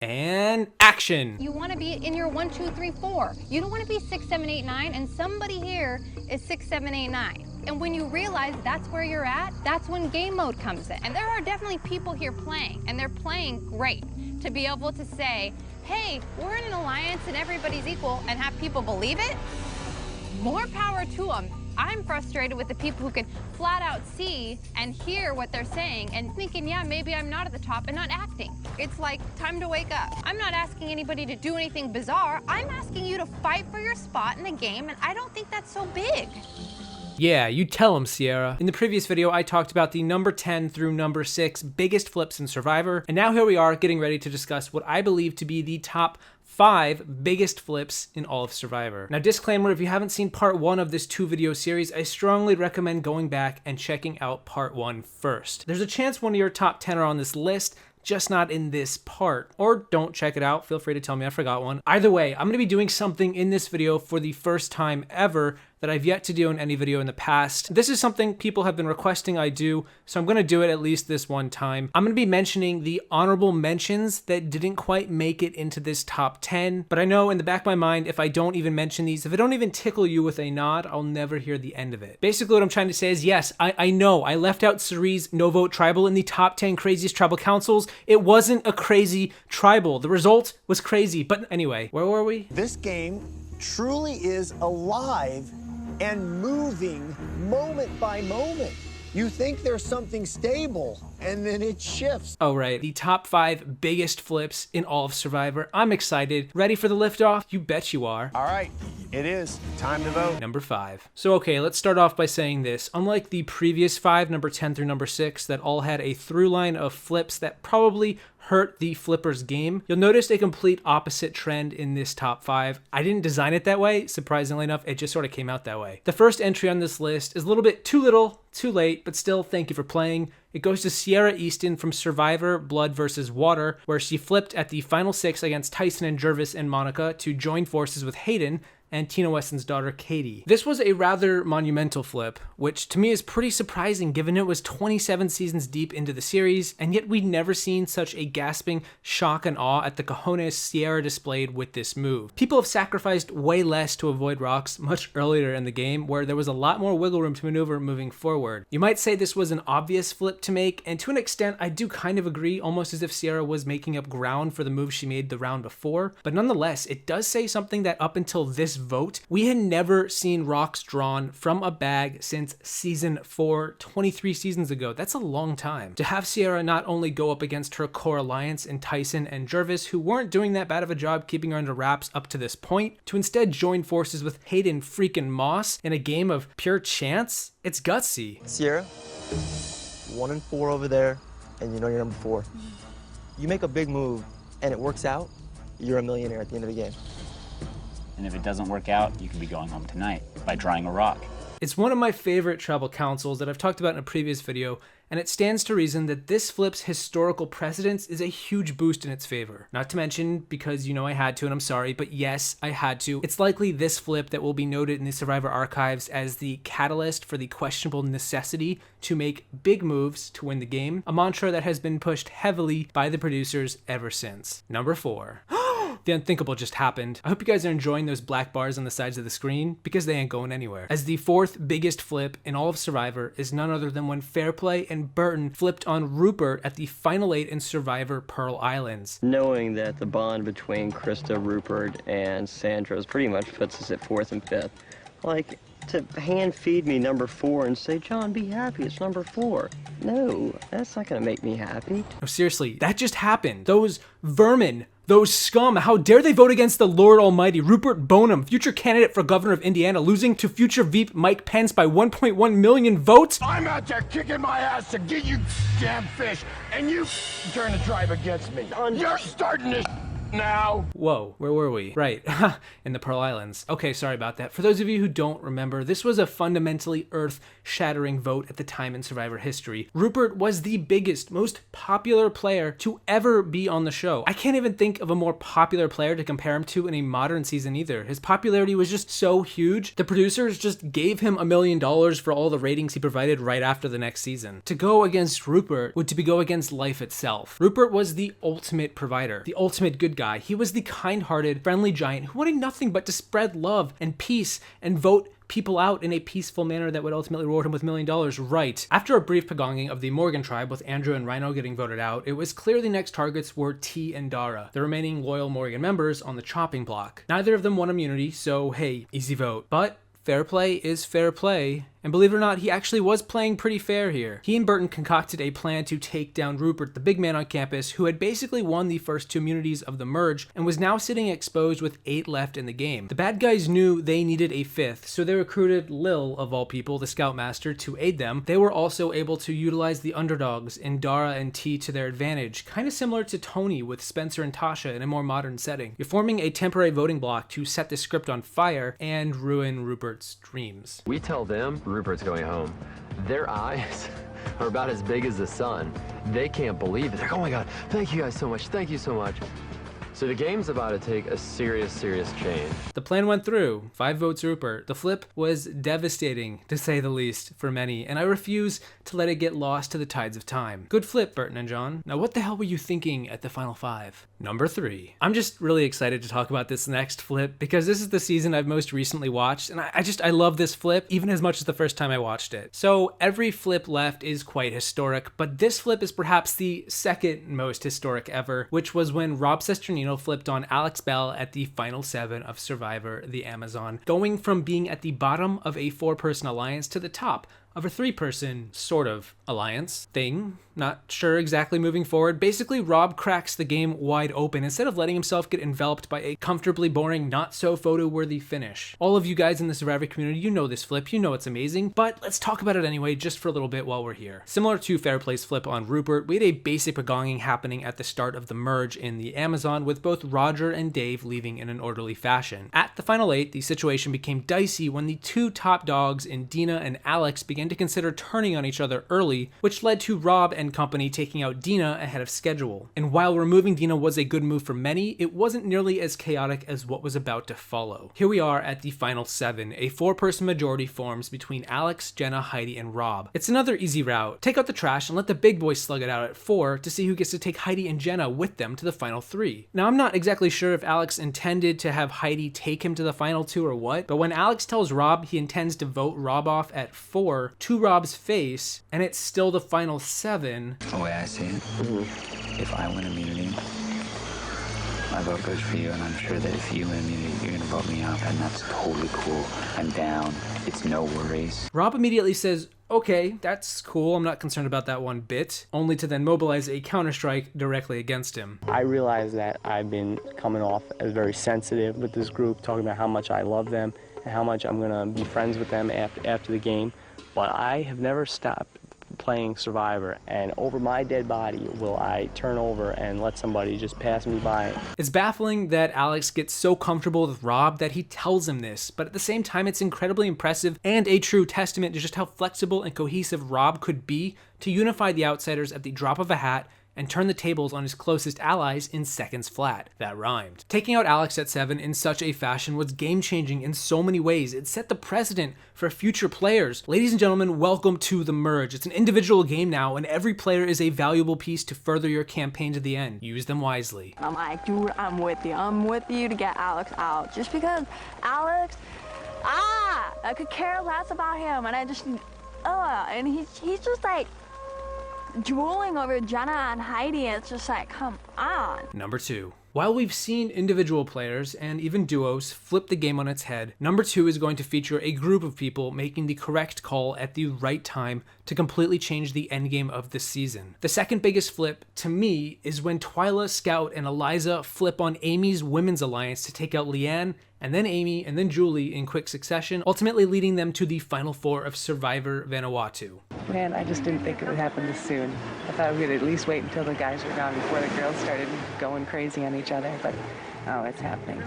And action. You want to be in your 1, 2, 3, 4. You don't want to be 6, 7, 8, 9, and somebody here is 6, 7, 8, 9. And when you realize that's where you're at, that's when game mode comes in. And there are definitely people here playing, and they're playing great. To be able to say, hey, we're in an alliance and everybody's equal, and have people believe it, more power to them. I'm frustrated with the people who can flat out see and hear what they're saying and thinking, yeah, maybe I'm not at the top, and not acting. It's like, time to wake up. I'm not asking anybody to do anything bizarre. I'm asking you to fight for your spot in the game, and I don't think that's so big. Yeah, you tell him, Ciera. In the previous video, I talked about the number 10 through number 6 biggest flips in Survivor, and now here we are getting ready to discuss what I believe to be the top 5 biggest flips in all of Survivor. Now, disclaimer, if you haven't seen part 1 of this 2-video series, I strongly recommend going back and checking out part 1 first. There's a chance one of your top 10 are on this list, just not in this part. Or don't check it out, feel free to tell me I forgot one. Either way, I'm gonna be doing something in this video for the first time ever that I've yet to do in any video in the past. This is something people have been requesting I do, so I'm gonna do it at least this one time. I'm gonna be mentioning the honorable mentions that didn't quite make it into this top 10, but I know in the back of my mind, if I don't even mention these, if I don't even tickle you with a nod, I'll never hear the end of it. Basically what I'm trying to say is, yes, I know I left out Cerie's no vote tribal in the top 10 craziest tribal councils. It wasn't a crazy tribal. The result was crazy, but anyway, where were we? This game truly is alive and moving moment by moment. You think there's something stable, and then it shifts. Oh, right. The top 5 biggest flips in all of Survivor. I'm excited. Ready for the liftoff? You bet you are. All right, it is time to vote. Number 5. So, okay, let's start off by saying this. Unlike the previous 5, number 10 through number 6, that all had a through line of flips that probably hurt the flippers game, you'll notice a complete opposite trend in this top 5. I didn't design it that way, surprisingly enough, it just sort of came out that way. The first entry on this list is a little bit too little, too late, but still, thank you for playing. It goes to Ciera Eastin from Survivor Blood vs. Water, where she flipped at the final 6 against Tyson and Jervis and Monica to join forces with Hayden and Tina Weston's daughter, Katie. This was a rather monumental flip, which to me is pretty surprising given it was 27 seasons deep into the series, and yet we'd never seen such a gasping shock and awe at the cojones Ciera displayed with this move. People have sacrificed way less to avoid rocks much earlier in the game, where there was a lot more wiggle room to maneuver moving forward. You might say this was an obvious flip to make, and to an extent I do kind of agree, almost as if Ciera was making up ground for the move she made the round before, but nonetheless, it does say something that up until this vote, we had never seen rocks drawn from a bag since season 4, 23 seasons ago. That's a long time. To have Ciera not only go up against her core alliance in Tyson and Jervis, who weren't doing that bad of a job keeping her under wraps up to this point, to instead join forces with Hayden freaking Moss in a game of pure chance, it's gutsy. Ciera, 1 and 4 over there, and you know you're number 4. You make a big move and it works out, you're a millionaire at the end of the game. And if it doesn't work out, you can be going home tonight by drawing a rock. It's one of my favorite tribal councils that I've talked about in a previous video, and it stands to reason that this flip's historical precedence is a huge boost in its favor. Not to mention, because you know I had to, and I'm sorry, but yes, I had to. It's likely this flip that will be noted in the Survivor archives as the catalyst for the questionable necessity to make big moves to win the game, a mantra that has been pushed heavily by the producers ever since. Number 4. The unthinkable just happened. I hope you guys are enjoying those black bars on the sides of the screen, because they ain't going anywhere. As the 4th biggest flip in all of Survivor is none other than when Fairplay and Burton flipped on Rupert at the final 8 in Survivor Pearl Islands. Knowing that the bond between Krista, Rupert, and Sandra's pretty much puts us at 4th and 5th. Like, to hand feed me number 4 and say, John, be happy, it's number 4. No, that's not gonna make me happy. No, seriously, that just happened. Those vermin, those scum, how dare they vote against the Lord Almighty, Rupert Bonham, future candidate for governor of Indiana, losing to future Veep Mike Pence by 1.1 million votes? I'm out there kicking my ass to get you damn fish, and you turn the tribe against me. You're starting this. now. Whoa, where were we? Right, in the Pearl Islands. Okay, sorry about that. For those of you who don't remember, this was a fundamentally earth-shattering vote at the time in Survivor history. Rupert was the biggest, most popular player to ever be on the show. I can't even think of a more popular player to compare him to in a modern season either. His popularity was just so huge, the producers just gave him $1 million for all the ratings he provided right after the next season. To go against Rupert would be go against life itself. Rupert was the ultimate provider, the ultimate good guy. He was the kind-hearted, friendly giant who wanted nothing but to spread love and peace and vote people out in a peaceful manner that would ultimately reward him with $1 million. Right. After a brief pagonging of the Morgan tribe with Andrew and Rhino getting voted out, it was clear the next targets were T and Dara, the remaining loyal Morgan members on the chopping block. Neither of them won immunity, so hey, easy vote. But fair play is fair play. And believe it or not, he actually was playing pretty fair here. He and Burton concocted a plan to take down Rupert, the big man on campus, who had basically won the first 2 immunities of the merge and was now sitting exposed with 8 left in the game. The bad guys knew they needed a 5th, so they recruited Lil, of all people, the scoutmaster, to aid them. They were also able to utilize the underdogs in Dara and T to their advantage, kind of similar to Tony with Spencer and Tasha in a more modern setting. You're forming a temporary voting block to set the script on fire and ruin Rupert's dreams. We tell them Rupert's going home. Their eyes are about as big as the sun. They can't believe it. They're like, oh my God, thank you guys so much. Thank you so much. So the game's about to take a serious change. The plan went through. 5 votes Rupert. The flip was devastating, to say the least, for many, and I refuse to let it get lost to the tides of time. Good flip, Burton and John. Now what the hell were you thinking at the final 5? Number 3. I'm just really excited to talk about this next flip because this is the season I've most recently watched, and I love this flip even as much as the first time I watched it. So every flip left is quite historic, but this flip is perhaps the second most historic ever, which was when Rob Cesternino flipped on Alex Bell at the final 7 of Survivor the Amazon, going from being at the bottom of a 4-person alliance to the top of a 3-person sort of alliance thing. Not sure exactly moving forward. Basically, Rob cracks the game wide open instead of letting himself get enveloped by a comfortably boring, not so photo-worthy finish. All of you guys in the Survivor community, you know this flip, you know it's amazing, but let's talk about it anyway just for a little bit while we're here. Similar to Fairplay's flip on Rupert, we had a basic pagonging happening at the start of the merge in the Amazon with both Roger and Dave leaving in an orderly fashion. At the final 8, the situation became dicey when the 2 top dogs in Dina and Alex began to consider turning on each other early, which led to Rob and company taking out Dina ahead of schedule. And while removing Dina was a good move for many, it wasn't nearly as chaotic as what was about to follow. Here we are at the final 7. A 4-person majority forms between Alex, Jenna, Heidi, and Rob. It's another easy route. Take out the trash and let the big boys slug it out at 4 to see who gets to take Heidi and Jenna with them to the final 3. Now, I'm not exactly sure if Alex intended to have Heidi take him to the final 2 or what, but when Alex tells Rob he intends to vote Rob off at 4 to Rob's face, and it's still the final 7. The way I see it, if I win immunity, my vote goes for you, and I'm sure that if you win immunity, you're gonna vote me out, and that's totally cool. I'm down. It's no worries. Rob immediately says, okay, that's cool, I'm not concerned about that one bit, only to then mobilize a counterstrike directly against him. I realize that I've been coming off as very sensitive with this group, talking about how much I love them and how much I'm gonna be friends with them after the game, but I have never stopped playing Survivor, and over my dead body will I turn over and let somebody just pass me by. It's baffling that Alex gets so comfortable with Rob that he tells him this, but at the same time it's incredibly impressive and a true testament to just how flexible and cohesive Rob could be to unify the outsiders at the drop of a hat and turn the tables on his closest allies in seconds flat. That rhymed. Taking out Alex at 7 in such a fashion was game-changing in so many ways. It set the precedent for future players. Ladies and gentlemen, welcome to the merge. It's an individual game now, and every player is a valuable piece to further your campaign to the end. Use them wisely. I'm like, dude, I'm with you. I'm with you to get Alex out. Just because Alex, I could care less about him, and I just, and he's just like, drooling over Jenna and Heidi, and it's just like, come on. Number 2. While we've seen individual players and even duos flip the game on its head, number 2 is going to feature a group of people making the correct call at the right time to completely change the endgame of the season. The second biggest flip, to me, is when Twyla, Scout, and Eliza flip on Amy's Women's Alliance to take out Leanne and then Amy, and then Julie in quick succession, ultimately leading them to the final four of Survivor Vanuatu. Man, I just didn't think it would happen this soon. I thought we'd at least wait until the guys were gone before the girls started going crazy on each other, but oh, it's happening.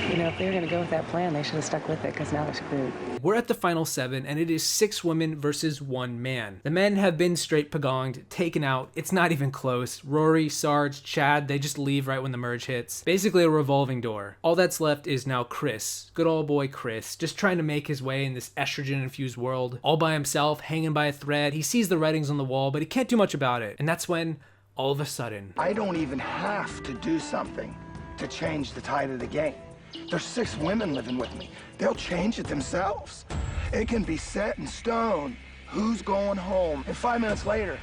You know, if they were going to go with that plan, they should have stuck with it, because now they're screwed. We're at the final 7, and it is 6 women versus 1 man. The men have been straight pagonged, taken out. It's not even close. Rory, Sarge, Chad, they just leave right when the merge hits. Basically a revolving door. All that's left is now Chris. Good old boy Chris, just trying to make his way in this estrogen-infused world. All by himself, hanging by a thread. He sees the writings on the wall, but he can't do much about it. And that's when, all of a sudden... I don't even have to do something to change the tide of the game. There's 6 women living with me. They'll change it themselves. It can be set in stone who's going home. And 5 minutes later,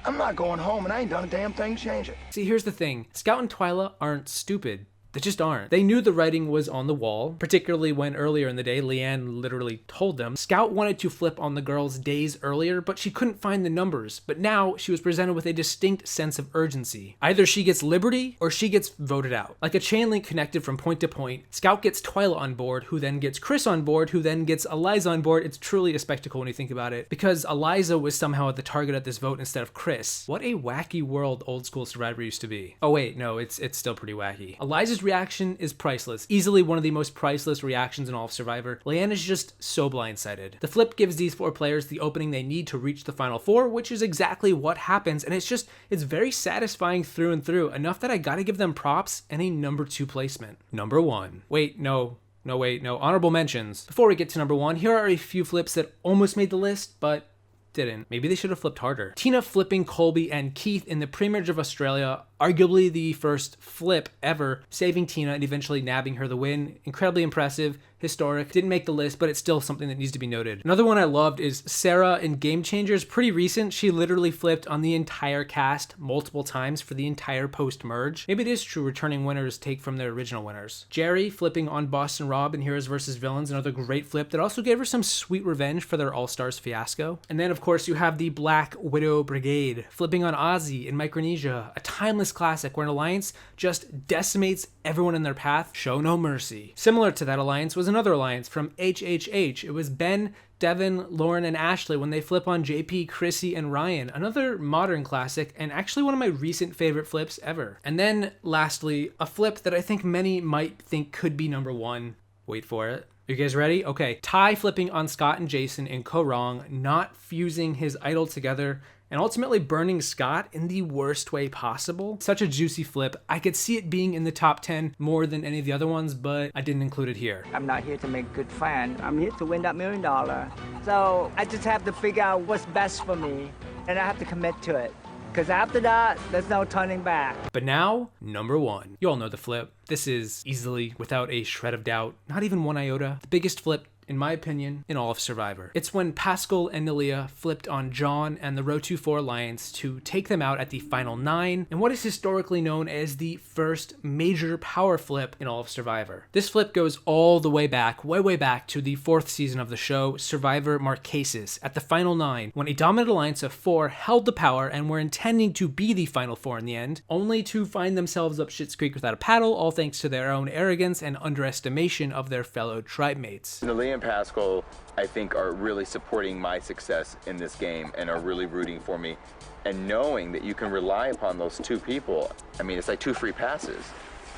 I'm not going home and I ain't done a damn thing to change it. See, here's the thing. Scout and Twyla aren't stupid. They just aren't. They knew the writing was on the wall, particularly when earlier in the day, Leanne literally told them. Scout wanted to flip on the girls days earlier, but she couldn't find the numbers. But now she was presented with a distinct sense of urgency. Either she gets Liberty or she gets voted out. Like a chain link connected from point to point, Scout gets Twyla on board, who then gets Chris on board, who then gets Eliza on board. It's truly a spectacle when you think about it, because Eliza was somehow at the target at this vote instead of Chris. What a wacky world old school Survivor used to be. Oh wait, no, it's still pretty wacky. Eliza's reaction is priceless. Easily one of the most priceless reactions in all of Survivor. Leanne is just so blindsided. The flip gives these 4 players the opening they need to reach the final 4, which is exactly what happens, and it's very satisfying through and through, enough that I gotta give them props and a number 2 placement. Number 1. Wait, no, honorable mentions. Before we get to number 1, here are a few flips that almost made the list, but didn't. Maybe they should have flipped harder. Tina flipping Colby and Keith in the pre-merge of Australia, arguably the first flip ever, saving Tina and eventually nabbing her the win. Incredibly impressive, historic. Didn't make the list, but it's still something that needs to be noted. Another one I loved is Ciera in Game Changers. Pretty recent. She literally flipped on the entire cast multiple times for the entire post-merge. Maybe it is true returning winners take from their original winners. Jerry flipping on Boston Rob in Heroes vs. Villains, another great flip that also gave her some sweet revenge for their All-Stars fiasco. And then, of course, you have the Black Widow Brigade flipping on Ozzy in Micronesia, a timeless classic where an alliance just decimates everyone in their path. Show no mercy. Similar to that alliance was another alliance from HHH. It was Ben, Devin, Lauren, and Ashley when they flip on JP, Chrissy, and Ryan. Another modern classic, and actually one of my recent favorite flips ever. And then, lastly, a flip that I think many might think could be number 1. Wait for it. You guys ready? Okay. Ty flipping on Scott and Jason in Ko-Rong, not fusing his idol together, and ultimately burning Scott in the worst way possible. Such a juicy flip. I could see it being in the top 10 more than any of the other ones, but I didn't include it here. I'm not here to make good fun. I'm here to win that $1 million. So I just have to figure out what's best for me, and I have to commit to it. Because after that, there's no turning back. But now, number 1. You all know the flip. This is easily, without a shred of doubt, not even 1 iota, the biggest flip, in my opinion, in all of Survivor. It's when Paschal and Neleh flipped on John and the Row24 Alliance to take them out at the final 9, and what is historically known as the first major power flip in all of Survivor. This flip goes all the way back, way back to the 4th season of the show, Survivor Marquesas, at the final 9, when a dominant alliance of 4 held the power and were intending to be the final 4 in the end, only to find themselves up Schitt's Creek without a paddle, all thanks to their own arrogance and underestimation of their fellow tribe mates. Neleh and Paschal, I think, are really supporting my success in this game and are really rooting for me. And knowing that you can rely upon those 2 people, I mean, it's like 2 free passes.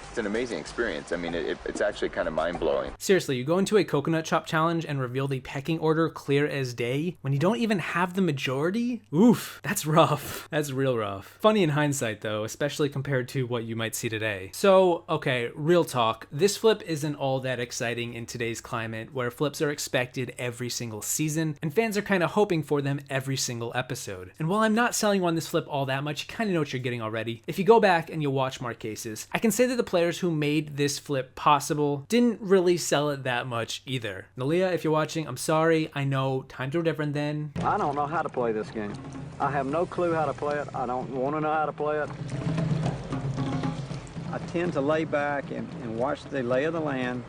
It's an amazing experience. I mean, it's actually kind of mind-blowing. Seriously, you go into a coconut chop challenge and reveal the pecking order clear as day when you don't even have the majority? Oof, that's rough. That's real rough. Funny in hindsight though, especially compared to what you might see today. So, okay, real talk. This flip isn't all that exciting in today's climate where flips are expected every single season and fans are kind of hoping for them every single episode. And while I'm not selling on this flip all that much, you kind of know what you're getting already. If you go back and you watch Marquesas, I can say that the players who made this flip possible didn't really sell it that much either. Neleh, if you're watching, I'm sorry. I know times were different then. I don't know how to play this game. I have no clue how to play it. I don't want to know how to play it. I tend to lay back and watch the lay of the land,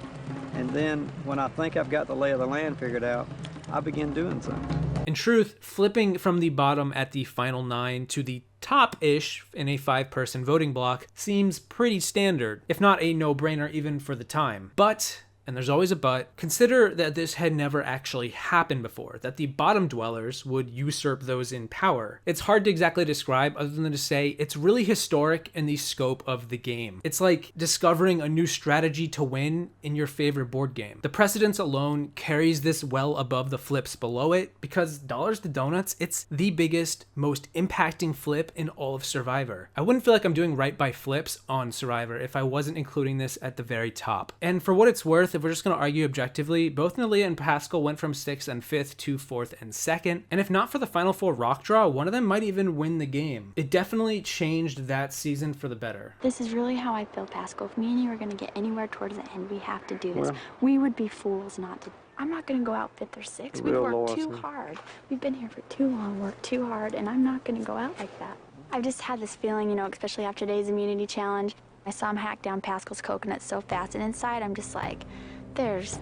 and then when I think I've got the lay of the land figured out, I begin doing something. In truth, flipping from the bottom at the final 9 to the top-ish in a 5-person voting block seems pretty standard, if not a no-brainer even for the time. But and there's always a but, consider that this had never actually happened before, that the bottom dwellers would usurp those in power. It's hard to exactly describe other than to say it's really historic in the scope of the game. It's like discovering a new strategy to win in your favorite board game. The precedence alone carries this well above the flips below it, because Dollars to Donuts, it's the biggest, most impacting flip in all of Survivor. I wouldn't feel like I'm doing right by flips on Survivor if I wasn't including this at the very top. And for what it's worth, if we're just going to argue objectively, both Neleh and Paschal went from 6th and 5th to 4th and 2nd, and if not for the final 4 rock draw, one of them might even win the game. It definitely changed that season for the better. This is really how I feel, Paschal. If me and you are going to get anywhere towards the end, we have to do this. We would be fools not to. I'm not going to go out 5th or 6th. We've worked too hard. We've been here for too long, worked too hard, and I'm not going to go out like that. I've just had this feeling, you know, especially after today's immunity challenge. I saw him hack down Paschal's coconut so fast, and inside I'm just like, there's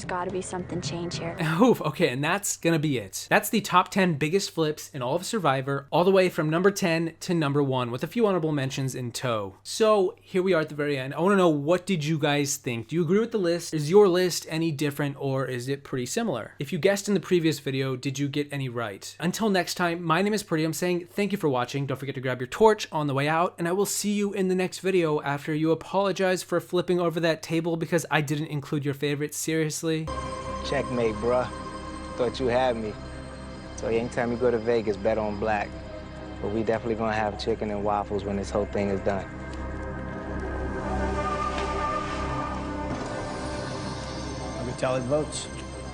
got to be something change here. Oof, okay, and that's gonna be it. That's the top 10 biggest flips in all of Survivor, all the way from number 10 to number 1, with a few honorable mentions in tow. So here we are at the very end. I want to know, what did you guys think? Do you agree with the list? Is your list any different, or is it pretty similar? If you guessed in the previous video, did you get any right? Until next time, my name is Peridiam, saying thank you for watching. Don't forget to grab your torch on the way out, and I will see you in the next video after you apologize for flipping over that table because I didn't include your favorites. Seriously. Checkmate, bruh. Thought you had me. So anytime you go to Vegas, bet on black. But we definitely gonna have chicken and waffles when this whole thing is done. Let me tally the votes.